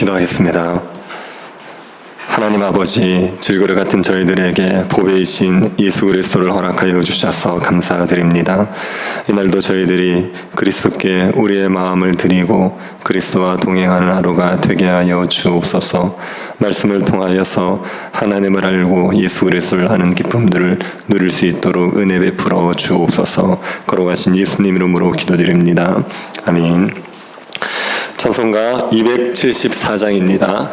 기도하겠습니다. 하나님 아버지, 질그릇 같은 저희들에게 보배이신 예수 그리스도를 허락하여 주셔서 감사드립니다. 이날도 저희들이 그리스도께 우리의 마음을 드리고 그리스도와 동행하는 하루가 되게 하여 주옵소서. 말씀을 통하여서 하나님을 알고 예수 그리스도를 아는 기쁨들을 누릴 수 있도록 은혜 베풀어 주옵소서. 걸어가신 예수님 이름으로 기도드립니다. 아멘. 찬송가 274장입니다.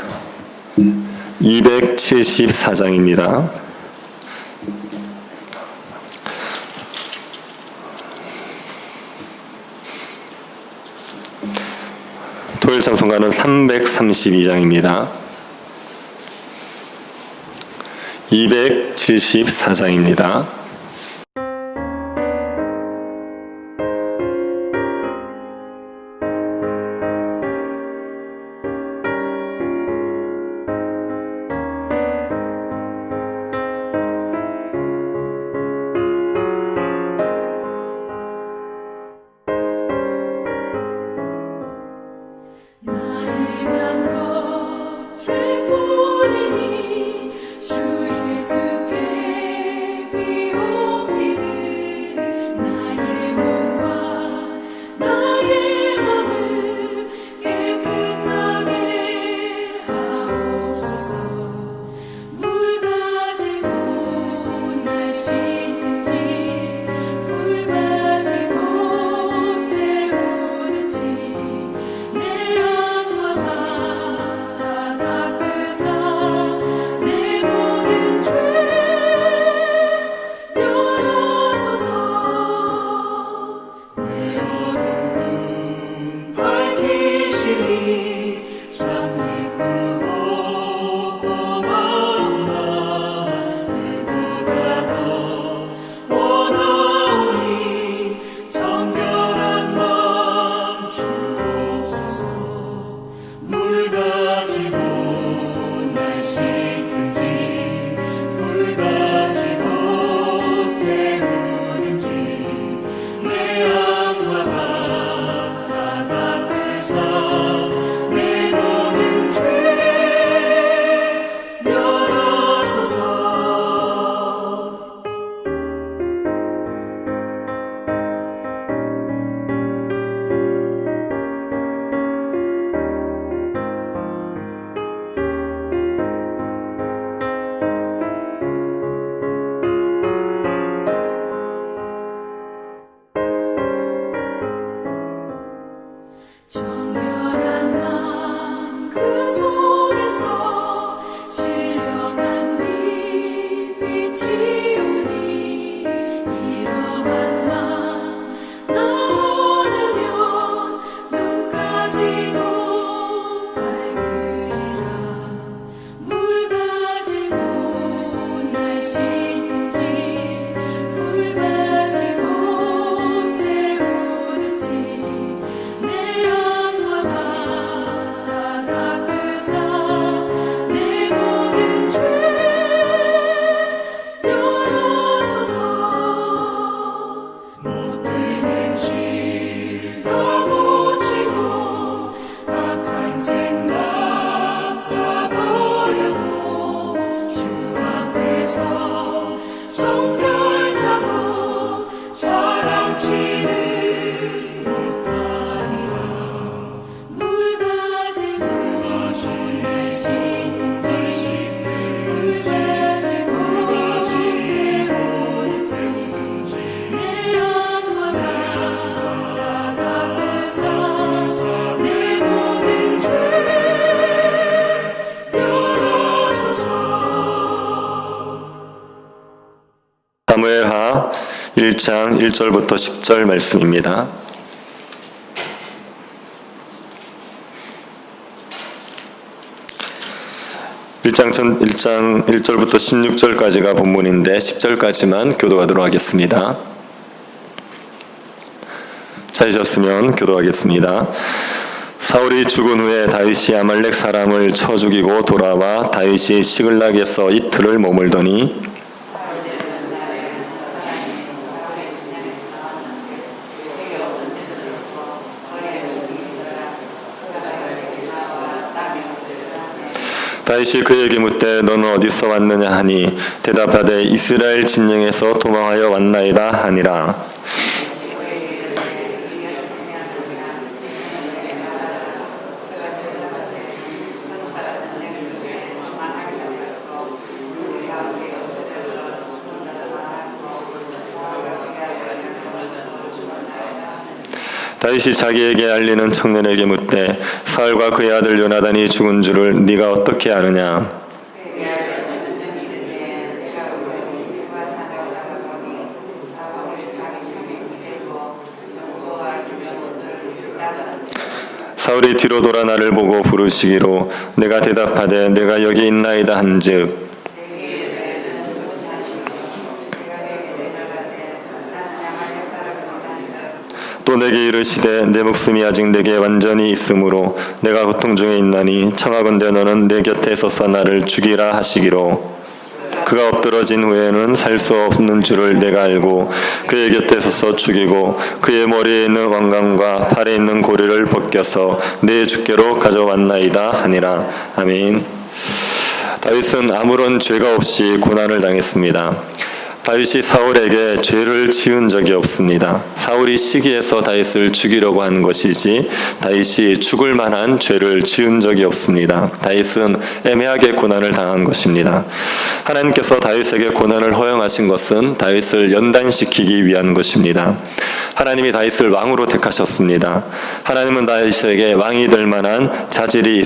274장입니다. 토요일 찬송가는 332장입니다. 274장입니다. 사무엘하 1장 1절부터 10절 말씀입니다. 일장 1절부터 16절까지가 본문인데 10절까지만 교도하도록 하겠습니다. 찾으셨으면 교도하겠습니다. 사울이 죽은 후에 다윗이 아말렉 사람을 쳐 죽이고 돌아와 다윗이 시글락에서 이틀을 머물더니 다윗이 그에게 묻되 너는 어디서 왔느냐 하니 대답하되 이스라엘 진영에서 도망하여 왔나이다 하니라. 다윗이 자기에게 알리는 청년에게 묻되 사울과 그의 아들 요나단이 죽은 줄을 네가 어떻게 아느냐? 사울이 뒤로 돌아 나를 보고 부르시기로 내가 대답하되 내가 여기 있나이다 한즉 또 내게 이르시되 내 목숨이 아직 내게 완전히 있으므로 내가 고통 중에 있나니 청하건대 너는 내 곁에 서서 나를 죽이라 하시기로 그가 엎드러진 후에는 살 수 없는 줄을 내가 알고 그의 곁에 서서 죽이고 그의 머리에 있는 왕관과 팔에 있는 고리를 벗겨서 내 주께로 가져왔나이다 하니라. 아멘. 다윗은 아무런 죄가 없이 고난을 당했습니다. 다윗이 사울에게 죄를 지은 적이 없습니다. 사울이 시기해서 다윗을 죽이려고 한 것이지 다윗이 죽을 만한 죄를 지은 적이 없습니다. 다윗은 애매하게 고난을 당한 것입니다. 하나님께서 다윗에게 고난을 허용하신 것은 다윗을 연단시키기 위한 것입니다. 하나님이 다윗을 왕으로 택하셨습니다. 하나님은 다윗에게 왕이 될 만한 자질이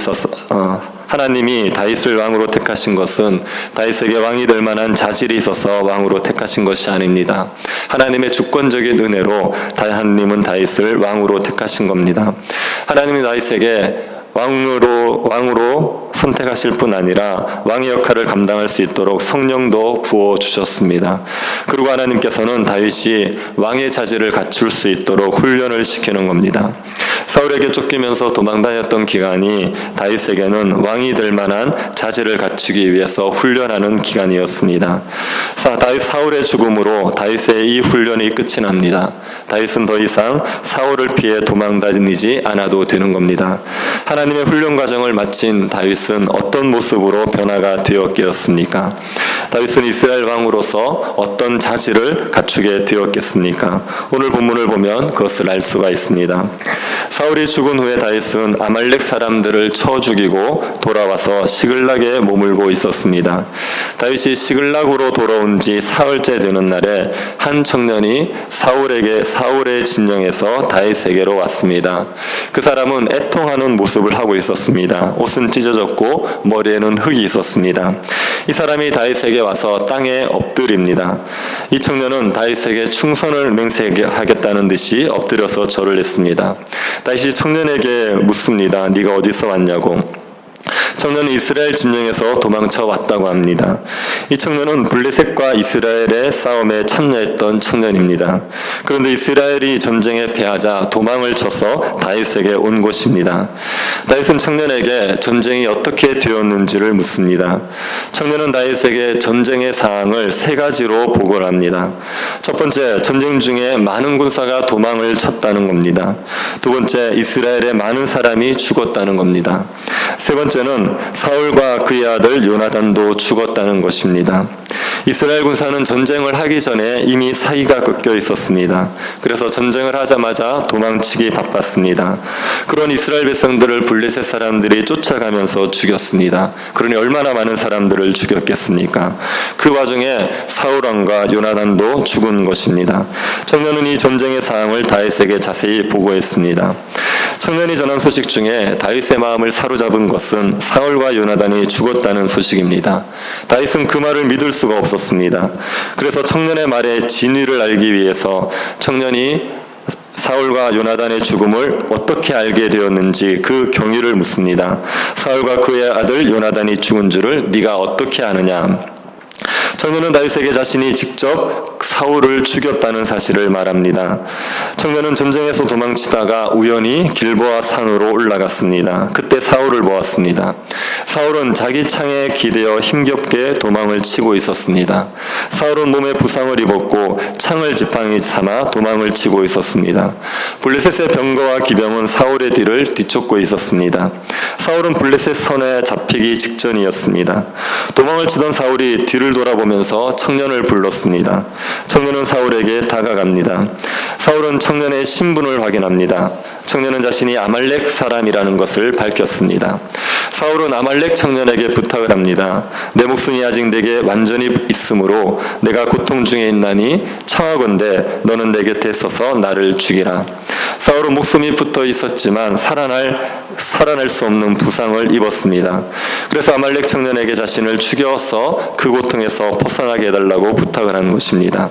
하나님이 다윗을 왕으로 택하신 것은 다윗에게 왕이 될 만한 자질이 있어서 왕으로 택하신 것이 아닙니다. 하나님의 주권적인 은혜로 하나님은 다윗을 왕으로 택하신 겁니다. 하나님이 다윗에게 왕으로 선택하실 뿐 아니라 왕의 역할을 감당할 수 있도록 성령도 부어주셨습니다. 그리고 하나님께서는 다윗이 왕의 자질을 갖출 수 있도록 훈련을 시키는 겁니다. 사울에게 쫓기면서 도망다녔던 기간이 다윗에게는 왕이 될 만한 자질을 갖추기 위해서 훈련하는 기간이었습니다. 사울의 죽음으로 다윗의 이 훈련이 끝이 납니다. 다윗은 더 이상 사울을 피해 도망다니지 않아도 되는 겁니다. 하나님의 훈련 과정을 마친 다윗은 어떤 모습으로 변화가 되었겠습니까? 다윗은 이스라엘 왕으로서 어떤 자질을 갖추게 되었겠습니까? 오늘 본문을 보면 그것을 알 수가 있습니다. 사울이 죽은 후에 다윗은 아말렉 사람들을 쳐 죽이고 돌아와서 시글락에 머물고 있었습니다. 다윗이 시글락으로 돌아온 지 사흘째 되는 날에 한 청년이 사울의 진영에서 다윗에게로 왔습니다. 그 사람은 애통하는 모습을 하고 있었습니다. 옷은 찢어졌고 머리에는 흙이 있었습니다. 이 사람이 다윗에게 와서 땅에 엎드립니다. 이 청년은 다윗에게 충성을 맹세하겠다는 듯이 엎드려서 절을 했습니다. 다윗이 청년에게 묻습니다. 네가 어디서 왔냐고. 청년은 이스라엘 진영에서 도망쳐 왔다고 합니다. 이 청년은 블레셋과 이스라엘의 싸움에 참여했던 청년입니다. 그런데 이스라엘이 전쟁에 패하자 도망을 쳐서 다윗에게 온 것입니다. 다윗은 청년에게 전쟁이 어떻게 되었는지를 묻습니다. 청년은 다윗에게 전쟁의 사항을 세 가지로 보고를 합니다. 첫 번째, 전쟁 중에 많은 군사가 도망을 쳤다는 겁니다. 두 번째, 이스라엘의 많은 사람이 죽었다는 겁니다. 세 번째는 사울과 그의 아들 요나단도 죽었다는 것입니다. 이스라엘 군사는 전쟁을 하기 전에 이미 사이가 꺾여 있었습니다. 그래서 전쟁을 하자마자 도망치기 바빴습니다. 그런 이스라엘 백성들을 블레셋 사람들이 쫓아가면서 죽였습니다. 그러니 얼마나 많은 사람들을 죽였겠습니까? 그 와중에 사울 왕과 요나단도 죽은 것입니다. 청년은 이 전쟁의 사항을 다윗에게 자세히 보고했습니다. 청년이 전한 소식 중에 다윗의 마음을 사로잡은 것은 사울과 요나단이 죽었다는 소식입니다. 다윗은 그 말을 믿을 수가 없었습니다. 그래서 청년의 말의 진위를 알기 위해서 청년이 사울과 요나단의 죽음을 어떻게 알게 되었는지 그 경위를 묻습니다. 사울과 그의 아들 요나단이 죽은 줄을 네가 어떻게 아느냐? 청년은 다윗에게 자신이 직접 사울을 죽였다는 사실을 말합니다. 청년은 전쟁에서 도망치다가 우연히 길보아 산으로 올라갔습니다. 그때 사울을 보았습니다. 사울은 자기 창에 기대어 힘겹게 도망을 치고 있었습니다. 사울은 몸에 부상을 입었고 창을 지팡이 삼아 도망을 치고 있었습니다. 블레셋의 병거와 기병은 사울의 뒤를 뒤쫓고 있었습니다. 사울은 블레셋 선에 잡히기 직전이었습니다. 도망을 치던 사울이 뒤를 돌아보면서 청년을 불렀습니다. 청년은 사울에게 다가갑니다. 사울은 청년의 신분을 확인합니다. 청년은 자신이 아말렉 사람이라는 것을 밝혔습니다. 사울은 아말렉 청년에게 부탁을 합니다. 내 목숨이 아직 내게 완전히 있으므로 내가 고통 중에 있나니 청하건대 너는 내 곁에 서서 나를 죽이라. 사울은 목숨이 붙어 있었지만 살아날 수 없는 부상을 입었습니다. 그래서 아말렉 청년에게 자신을 죽여서 그 고통에서 벗어나게 해달라고 부탁을 한 것입니다.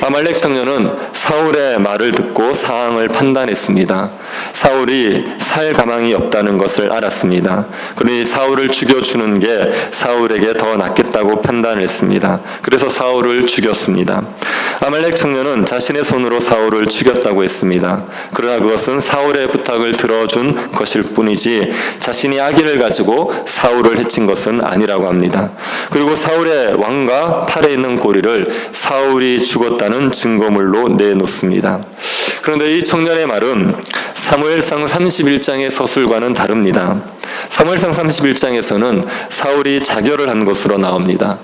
아말렉 청년은 사울의 말을 듣고 상황을 판단했습니다. 사울이 살 가망이 없다는 것을 알았습니다. 그러니 사울을 죽여주는 게 사울에게 더 낫겠다고 판단했습니다. 그래서 사울을 죽였습니다. 아말렉 청년은 자신의 손으로 사울을 죽였다고 했습니다. 그러나 그것은 사울의 부탁을 들어준 것일 뿐이지 자신이 악의를 가지고 사울을 해친 것은 아니라고 합니다. 그리고 사울의 왕과 팔에 있는 고리를 사울이 죽었다는 증거물로 내놓습니다. 그런데 이 청년의 말은 사무엘상 31장의 서술과는 다릅니다. 사무엘상 31장에서는 사울이 자결을 한 것으로 나옵니다.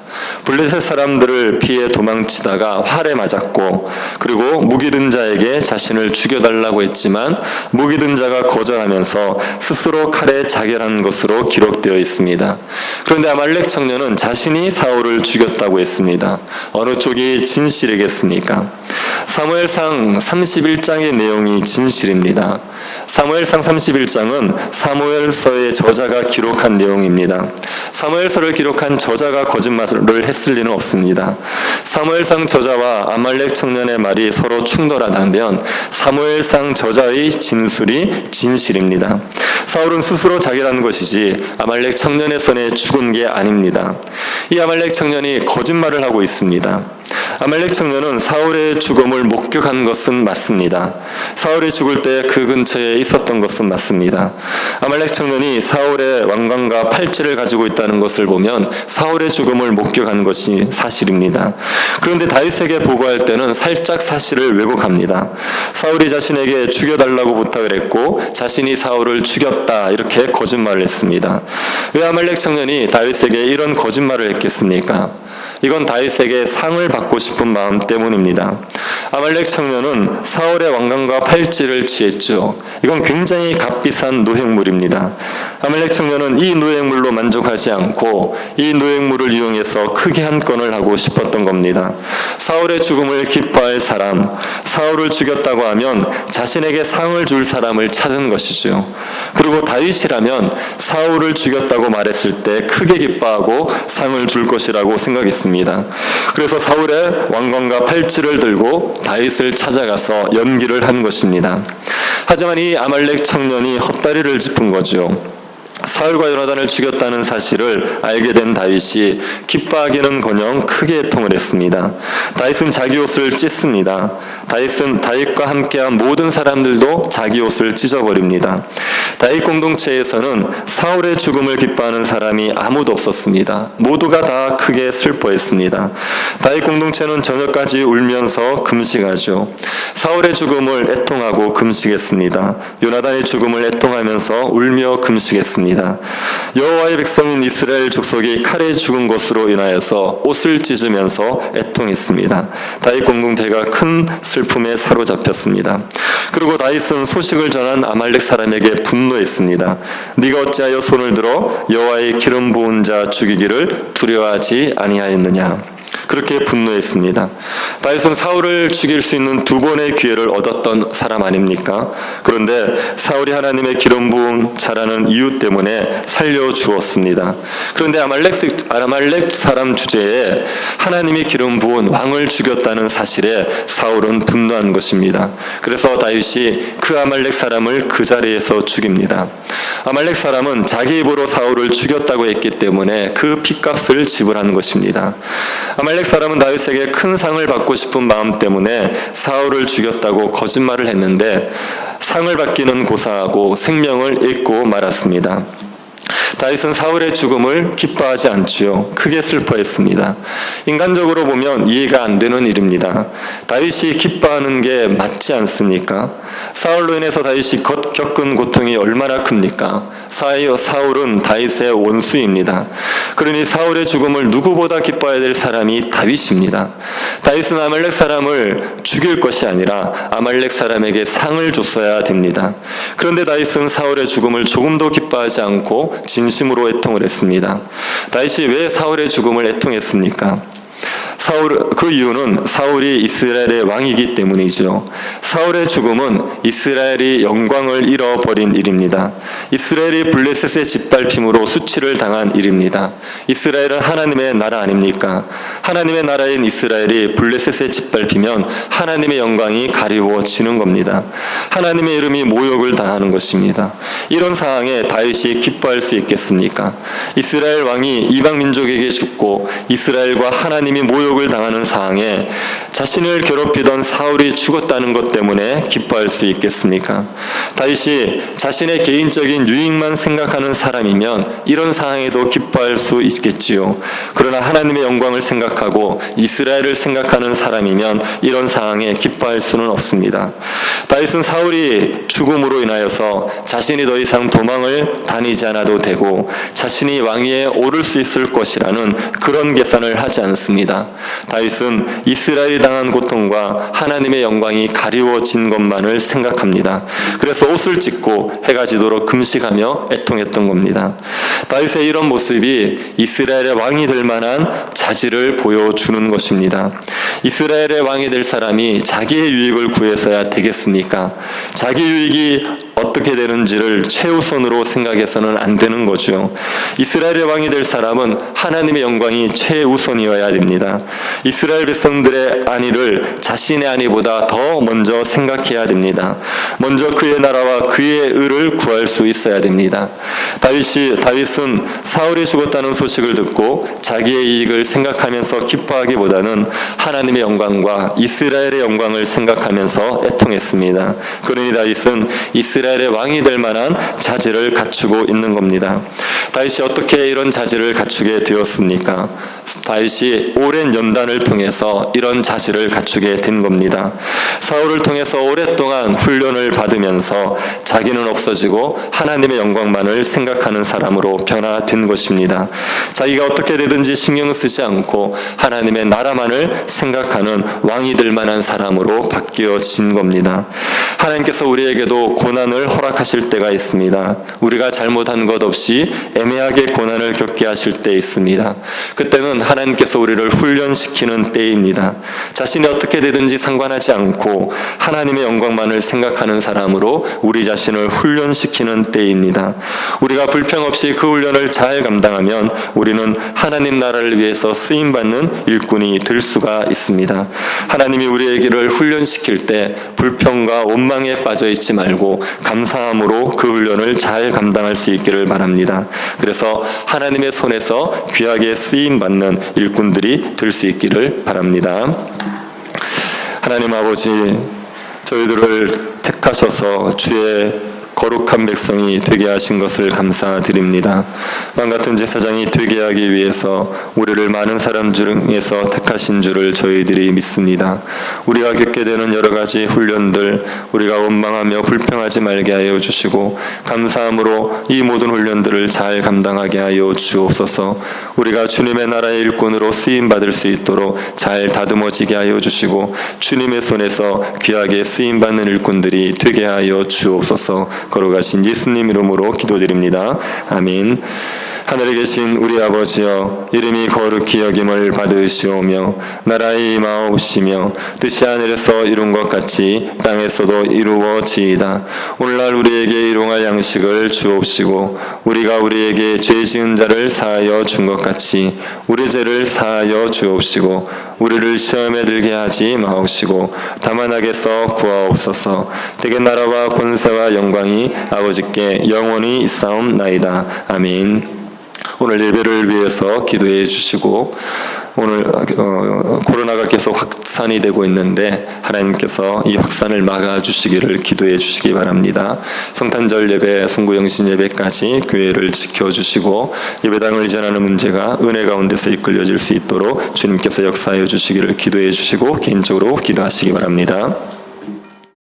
블레셋 사람들을 피해 도망치다가 활에 맞았고 그리고 무기 든 자에게 자신을 죽여달라고 했지만 무기 든 자가 거절하면서 스스로 칼에 자결한 것으로 기록되어 있습니다. 그런데 아말렉 청년은 자신이 사울을 죽였다고 했습니다. 어느 쪽이 진실이겠습니까? 사무엘상 31장의 내용이 진실입니다. 사무엘상 31장은 사무엘서의 저자가 기록한 내용입니다. 사무엘서를 기록한 저자가 거짓말을 했을 리는 없습니다. 사무엘상 저자와 아말렉 청년의 말이 서로 충돌하다면 사무엘상 저자의 진술이 진실입니다. 사울은 스스로 자결한 것이지 아말렉 청년의 손에 죽은 게 아닙니다. 이 아말렉 청년이 거짓말을 하고 있습니다. 아말렉 청년은 사울의 죽음을 목격한 것은 맞습니다. 사울이 죽을 때 그 근처에 있었던 것은 맞습니다. 아말렉 청년이 사울의 왕관과 팔찌를 가지고 있다는 것을 보면 사울의 죽음을 목격한 것이 사실입니다. 그런데 다윗에게 보고할 때는 살짝 사실을 왜곡합니다. 사울이 자신에게 죽여달라고 부탁을 했고 자신이 사울을 죽였다 이렇게 거짓말을 했습니다. 왜 아말렉 청년이 다윗에게 이런 거짓말을 했겠습니까? 이건 다윗에게 상을 받고 싶은 마음 때문입니다. 아말렉 청년은 사울의 왕관과 팔찌를 취했죠. 이건 굉장히 값비싼 노획물입니다. 아말렉 청년은 이 노획물로 만족하지 않고 이 노획물을 이용해서 크게 한 건을 하고 싶었던 겁니다. 사울의 죽음을 기뻐할 사람, 사울을 죽였다고 하면 자신에게 상을 줄 사람을 찾은 것이죠. 그리고 다윗이라면 사울을 죽였다고 말했을 때 크게 기뻐하고 상을 줄 것이라고 생각했습니다. 그래서 사울의 왕관과 팔찌를 들고 다윗을 찾아가서 연기를 한 것입니다. 하지만 이 아말렉 청년이 헛다리를 짚은 거죠. 사울과 요나단을 죽였다는 사실을 알게 된 다윗이 기뻐하기는커녕 크게 애통을 했습니다. 다윗은 자기 옷을 찢습니다. 다윗과 함께한 모든 사람들도 자기 옷을 찢어버립니다. 다윗 공동체에서는 사울의 죽음을 기뻐하는 사람이 아무도 없었습니다. 모두가 다 크게 슬퍼했습니다. 다윗 공동체는 저녁까지 울면서 금식하죠. 사울의 죽음을 애통하고 금식했습니다. 요나단의 죽음을 애통하면서 울며 금식했습니다. 여호와의 백성인 이스라엘 족속이 칼에 죽은 것으로 인하여서 옷을 찢으면서 애통했습니다. 다윗 공동체가 큰 슬픔에 사로잡혔습니다. 그리고 다윗은 소식을 전한 아말렉 사람에게 분노했습니다. 네가 어찌하여 손을 들어 여호와의 기름 부은 자 죽이기를 두려워하지 아니하였느냐. 그렇게 분노했습니다. 다윗은 사울을 죽일 수 있는 두 번의 기회를 얻었던 사람 아닙니까? 그런데 사울이 하나님의 기름 부은 자라는 이유 때문에 살려주었습니다. 그런데 아말렉 사람 주제에 하나님이 기름 부은 왕을 죽였다는 사실에 사울은 분노한 것입니다. 그래서 다윗이 그 아말렉 사람을 그 자리에서 죽입니다. 아말렉 사람은 자기 입으로 사울을 죽였다고 했기 때문에 그 핏값을 지불한 것입니다. 아말렉 사람은 다윗에게 큰 상을 받고 싶은 마음 때문에 사울을 죽였다고 거짓말을 했는데 상을 받기는 고사하고 생명을 잃고 말았습니다. 다윗은 사울의 죽음을 기뻐하지 않지요. 크게 슬퍼했습니다. 인간적으로 보면 이해가 안 되는 일입니다. 다윗이 기뻐하는 게 맞지 않습니까? 사울로 인해서 다윗이 겪은 고통이 얼마나 큽니까? 사울은 다윗의 원수입니다. 그러니 사울의 죽음을 누구보다 기뻐해야 될 사람이 다윗입니다. 다윗은 아말렉 사람을 죽일 것이 아니라 아말렉 사람에게 상을 줬어야 됩니다. 그런데 다윗은 사울의 죽음을 조금도 기뻐하지 않고 진심으로 애통을 했습니다. 다윗이 왜 사울의 죽음을 애통했습니까? 그 이유는 사울이 이스라엘의 왕이기 때문이죠. 사울의 죽음은 이스라엘이 영광을 잃어버린 일입니다. 이스라엘이 블레셋의 짓밟힘으로 수치를 당한 일입니다. 이스라엘은 하나님의 나라 아닙니까? 하나님의 나라인 이스라엘이 블레셋에 짓밟히면 하나님의 영광이 가리워지는 겁니다. 하나님의 이름이 모욕을 당하는 것입니다. 이런 상황에 다윗이 기뻐할 수 있겠습니까? 이스라엘 왕이 이방 민족에게 죽고 이스라엘과 하나님이 모욕을 당하는 상황에 자신을 괴롭히던 사울이 죽었다는 것 때문에 기뻐할 수 있겠습니까? 다윗이 자신의 개인적인 유익만 생각하는 사람이면 이런 상황에도 기뻐할 수 있겠지요. 그러나 하나님의 영광을 생각하고 이스라엘을 생각하는 사람이면 이런 상황에 기뻐할 수는 없습니다. 다윗은 사울이 죽음으로 인하여서 자신이 더 이상 도망을 다니지 않아도 되고 자신이 왕위에 오를 수 있을 것이라는 그런 계산을 하지 않습니다. 다윗은 이스라엘이 당한 고통과 하나님의 영광이 가리워진 것만을 생각합니다. 그래서 옷을 찢고 해가 지도록 금식하며 애통했던 겁니다. 다윗의 이런 모습이 이스라엘의 왕이 될 만한 자질을 보여주는 것입니다. 이스라엘의 왕이 될 사람이 자기의 유익을 구해서야 되겠습니까? 자기 유익이 어떻게 되는지를 최우선으로 생각해서는 안 되는 거죠. 이스라엘의 왕이 될 사람은 하나님의 영광이 최우선이어야 됩니다. 이스라엘 백성들의 안위를 자신의 안위보다 더 먼저 생각해야 됩니다. 먼저 그의 나라와 그의 의를 구할 수 있어야 됩니다. 다윗은 사울이 죽었다는 소식을 듣고 자기의 이익을 생각하면서 기뻐하기보다는 하나님의 영광과 이스라엘의 영광을 생각하면서 애통했습니다. 그러니 다윗은 이스라엘의 왕이 될 만한 자질을 갖추고 있는 겁니다. 다윗이 어떻게 이런 자질을 갖추게 되었습니까? 다윗이 오랜 연단을 통해서 이런 자질을 갖추게 된 겁니다. 사울을 통해서 오랫동안 훈련을 받으면서 자기는 없어지고 하나님의 영광만을 생각하는 사람으로 변화된 것입니다. 자기가 어떻게 되든지 신경 쓰지 않고 하나님의 나라만을 생각하는 왕이 될 만한 사람으로 바뀌어진 겁니다. 하나님께서 우리에게도 고난을 허락하실 때가 있습니다. 우리가 잘못한 것 없이 애매하게 고난을 겪게 하실 때 있습니다. 그때는 하나님께서 우리를 훈련시키는 때입니다. 자신이 어떻게 되든지 상관하지 않고 하나님의 영광만을 생각하는 사람으로 우리 자신을 훈련시키는 때입니다. 우리가 불평 없이 그 훈련을 잘 감당하면 우리는 하나님 나라를 위해서 쓰임받는 일꾼이 될 수가 있습니다. 하나님이 우리에게를 훈련시킬 때 불평과 원망에 빠져 있지 말고 감사함으로 그 훈련을 잘 감당할 수 있기를 바랍니다. 그래서 하나님의 손에서 귀하게 쓰임받는 일꾼들이 될 수 있기를 바랍니다. 하나님 아버지, 저희들을 택하셔서 주의 거룩한 백성이 되게 하신 것을 감사드립니다. 왕같은 제사장이 되게 하기 위해서 우리를 많은 사람 중에서 택하신 줄을 저희들이 믿습니다. 우리가 겪게 되는 여러 가지 훈련들, 우리가 원망하며 불평하지 말게 하여 주시고 감사함으로 이 모든 훈련들을 잘 감당하게 하여 주옵소서. 우리가 주님의 나라의 일꾼으로 쓰임받을 수 있도록 잘 다듬어지게 하여 주시고 주님의 손에서 귀하게 쓰임받는 일꾼들이 되게 하여 주옵소서. 거룩하신 예수님 이름으로 기도드립니다. 아멘. 하늘에 계신 우리 아버지여, 이름이 거룩히 여김을 받으시오며 나라의 임하옵시며 뜻이 하늘에서 이룬 것 같이 땅에서도 이루어지이다. 오늘날 우리에게 일용할 양식을 주옵시고 우리가 우리에게 죄 지은 자를 사하여 준 것 같이 우리 죄를 사하여 주옵시고 우리를 시험에 들게 하지 마옵시고 다만 악에서 구하옵소서. 대개 나라와 권세와 영광이 아버지께 영원히 있사옵나이다. 아멘. 오늘 예배를 위해서 기도해 주시고 오늘 코로나가 계속 확산이 되고 있는데 하나님께서 이 확산을 막아주시기를 기도해 주시기 바랍니다. 성탄절 예배, 송구영신 예배까지 교회를 지켜주시고 예배당을 이전하는 문제가 은혜 가운데서 이끌려질 수 있도록 주님께서 역사하여 주시기를 기도해 주시고 개인적으로 기도하시기 바랍니다.